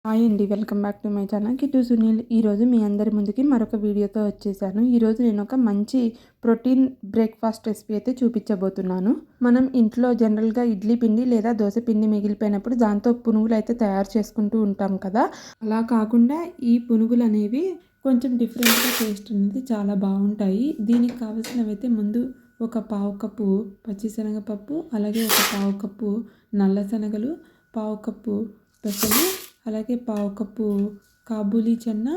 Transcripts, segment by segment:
Hi అండి. Welcome back to my channel Kittu Sunil. ఈరోజు మీ అందరి ముందుకి మరొక వీడియోతో వచ్చేసాను. ఈరోజు నేను ఒక మంచి ప్రోటీన్ బ్రేక్ఫాస్ట్ రెసిపీ అయితే చూపించబోతున్నాను. మనం ఇంట్లో జనరల్గా ఇడ్లీ పిండి లేదా దోశ పిండి మిగిలిపోయినప్పుడు దాంతో పునుగులు అయితే తయారు చేసుకుంటూ ఉంటాం కదా. అలా కాకుండా ఈ పునుగులు అనేవి కొంచెం డిఫరెంట్గా టేస్ట్ అనేది చాలా బాగుంటాయి. దీనికి కావాల్సినవి అయితే ముందు ఒక పావు కప్పు పచ్చిశనగపప్పు, అలాగే ఒక పావు కప్పు నల్ల శనగలు, పావు కప్పు పెసలు, అలాగే పావు కప్పు కాబూలీ చెన్న,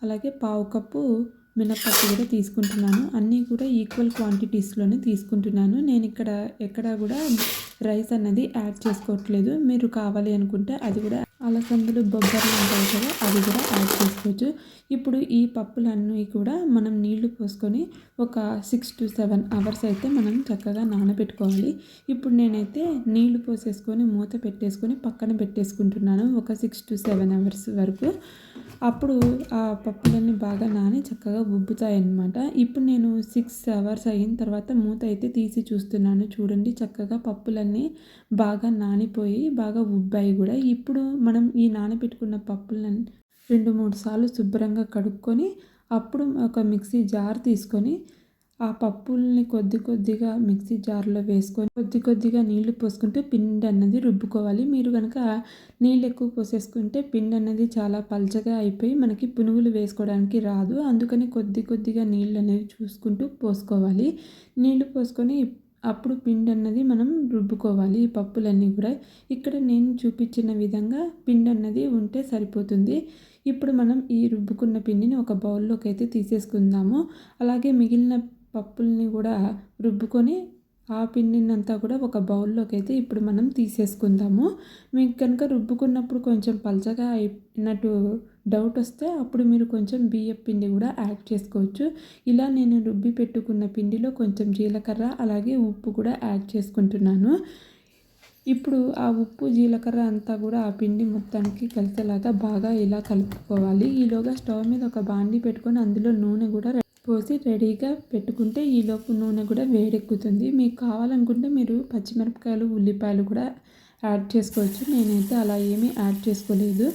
అలాగే పావు కప్పు మినప్పప్పు కూడా తీసుకుంటున్నాను. అన్నీ కూడా ఈక్వల్ క్వాంటిటీస్లోనే తీసుకుంటున్నాను. నేను ఇక్కడ ఎక్కడా కూడా రైస్ అన్నది యాడ్ చేసుకోవట్లేదు. మీరు కావాలి అనుకుంటే అది కూడా అలసందలు బొబ్బర్లు ఉంటాయి కదా, అది కూడా యాడ్ చేసుకోవచ్చు. ఇప్పుడు ఈ పప్పులన్నీ కూడా మనం నీళ్లు పోసుకొని ఒక 6 to 7 అవర్స్ అయితే మనం చక్కగా నానబెట్టుకోవాలి. ఇప్పుడు నేనైతే నీళ్లు పోసేసుకొని మూత పెట్టేసుకొని పక్కన పెట్టేసుకుంటున్నాను ఒక 6 to 7 అవర్స్ వరకు. అప్పుడు ఆ పప్పులన్నీ బాగా నాని చక్కగా ఉబ్బుతాయి అన్నమాట. ఇప్పుడు నేను 6 అవర్స్ అయిన తర్వాత మూత అయితే తీసి చూస్తున్నాను. చూడండి, చక్కగా పప్పులన్నీ బాగా నానిపోయి బాగా ఉబ్బాయి కూడా. ఇప్పుడు మనం ఈ నానబెట్టుకున్న పప్పులను 2-3 సార్లు శుభ్రంగా కడుక్కొని అప్పుడు ఒక మిక్సీ జార్ తీసుకొని ఆ పప్పుల్ని కొద్ది కొద్దిగా మిక్సీ జార్లో వేసుకొని కొద్ది కొద్దిగా నీళ్లు పోసుకుంటూ పిండి అన్నది రుబ్బుకోవాలి. మీరు కనుక నీళ్ళు ఎక్కువ పోసేసుకుంటే పిండి అన్నది చాలా పల్చగా అయిపోయి మనకి పునుగులు వేసుకోవడానికి రాదు. అందుకని కొద్ది కొద్దిగా నీళ్ళు అనేవి చూసుకుంటూ పోసుకోవాలి. నీళ్లు పోసుకొని అప్పుడు పిండి అన్నది మనం రుబ్బుకోవాలి. ఈ పప్పులన్నీ కూడా ఇక్కడ నేను చూపించిన విధంగా పిండి అన్నది ఉంటే సరిపోతుంది. ఇప్పుడు మనం ఈ రుబ్బుకున్న పిండిని ఒక బౌల్లోకి అయితే తీసేసుకుందాము. అలాగే మిగిలిన పప్పుల్ని కూడా రుబ్బుకొని ఆ పిండినంతా కూడా ఒక బౌల్లోకి అయితే ఇప్పుడు మనం తీసేసుకుందాము. మీకు కనుక రుబ్బుకున్నప్పుడు కొంచెం పలచగా అయినట్టు డౌట్ వస్తే అప్పుడు మీరు కొంచెం బియ్యం పిండి కూడా యాడ్ చేసుకోవచ్చు. ఇలా నేను రుబ్బి పెట్టుకున్న పిండిలో కొంచెం జీలకర్ర అలాగే ఉప్పు కూడా యాడ్ చేసుకుంటున్నాను. ఇప్పుడు ఆ ఉప్పు జీలకర్ర అంతా కూడా ఆ పిండి మొత్తానికి కలిసేలాగా బాగా ఇలా కలుపుకోవాలి. ఈలోగా స్టవ్ మీద ఒక బాండీ పెట్టుకొని అందులో నూనె కూడా పోసి రెడీగా పెట్టుకుంటే ఈలోపు నూనె కూడా వేడెక్కుతుంది. మీకు కావాలనుకుంటే మీరు పచ్చిమిరపకాయలు, ఉల్లిపాయలు కూడా యాడ్ చేసుకోవచ్చు. నేనైతే అలా ఏమీ యాడ్ చేసుకోలేదు.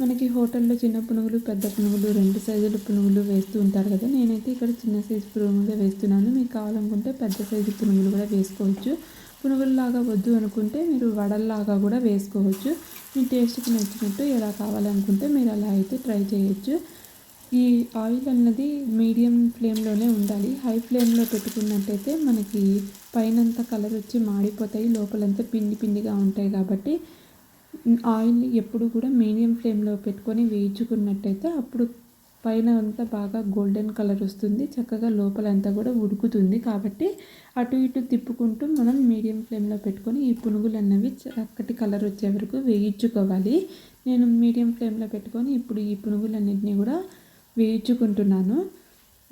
మనకి హోటల్లో చిన్న పునుగులు, పెద్ద పునుగులు, 2 సైజుల పునుగులు వేస్తూ ఉంటారు కదా. నేనైతే ఇక్కడ చిన్న సైజు పునుగులు వేస్తున్నాను. మీకు కావాలనుకుంటే పెద్ద సైజు పునుగులు కూడా వేసుకోవచ్చు. పునుగుల్లాగా వద్దు అనుకుంటే మీరు వడల్లాగా కూడా వేసుకోవచ్చు. మీ టేస్ట్కి నచ్చినట్టు ఎలా కావాలనుకుంటే మీరు అలా అయితే ట్రై చేయొచ్చు. ఈ ఆయిల్ అన్నది మీడియం ఫ్లేమ్లోనే ఉండాలి. హై ఫ్లేమ్లో పెట్టుకున్నట్టయితే మనకి పైనంతా కలర్ వచ్చి మాడిపోతాయి, లోపలంతా పిండి పిండిగా ఉంటాయి. కాబట్టి ఆయిల్ని ఎప్పుడు కూడా మీడియం ఫ్లేమ్లో పెట్టుకొని వేయించుకున్నట్టయితే అప్పుడు పైన అంతా బాగా గోల్డెన్ కలర్ వస్తుంది, చక్కగా లోపలంతా కూడా ఉడుకుతుంది. కాబట్టి అటు ఇటు తిప్పుకుంటూ మనం మీడియం ఫ్లేమ్లో పెట్టుకొని ఈ పునుగులు అన్నవి చక్కటి కలర్ వచ్చే వరకు వేయించుకోవాలి. నేను మీడియం ఫ్లేమ్లో పెట్టుకొని ఇప్పుడు ఈ పునుగులన్నింటినీ కూడా వేయించుకుంటున్నాను.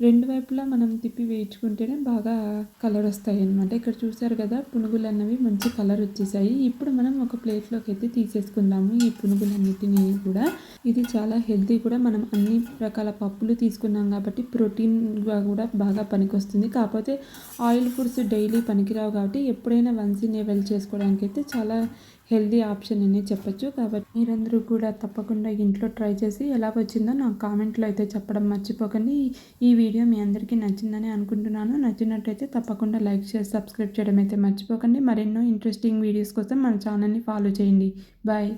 2 వైపులా మనం తిప్పి వేయించుకుంటేనే బాగా కలర్ వస్తాయి అన్నమాట. ఇక్కడ చూసారు కదా, పునుగులు అన్నవి మంచి కలర్ వచ్చేసాయి. ఇప్పుడు మనం ఒక ప్లేట్లోకి అయితే తీసేసుకుందాము ఈ పునుగులన్నిటినీ కూడా. ఇది చాలా హెల్తీ కూడా. మనం అన్ని రకాల పప్పులు తీసుకున్నాం కాబట్టి ప్రోటీన్గా కూడా బాగా పనికొస్తుంది. కాకపోతే ఆయిల్ ఫుడ్స్ డైలీ పనికిరావు కాబట్టి ఎప్పుడైనా వన్స్ ఇన్ ఏ వెల్ చేసుకోవడానికి అయితే చాలా హెల్తీ ఆప్షన్ అని చెప్పొచ్చు. కాబట్టి మీరందరూ కూడా తప్పకుండా ఇంట్లో ట్రై చేసి ఎలా వచ్చిందో నాకు కామెంట్లో అయితే చెప్పడం మర్చిపోకండి. ఈ వీడియో మీ అందరికీ నచ్చిందని అనుకుంటున్నాను. నచ్చినట్టయితే తప్పకుండా లైక్ చేసి సబ్స్క్రైబ్ చేయడం అయితే మర్చిపోకండి. మరెన్నో ఇంట్రెస్టింగ్ వీడియోస్ కోసం మన ఛానల్ని ఫాలో చేయండి. బాయ్.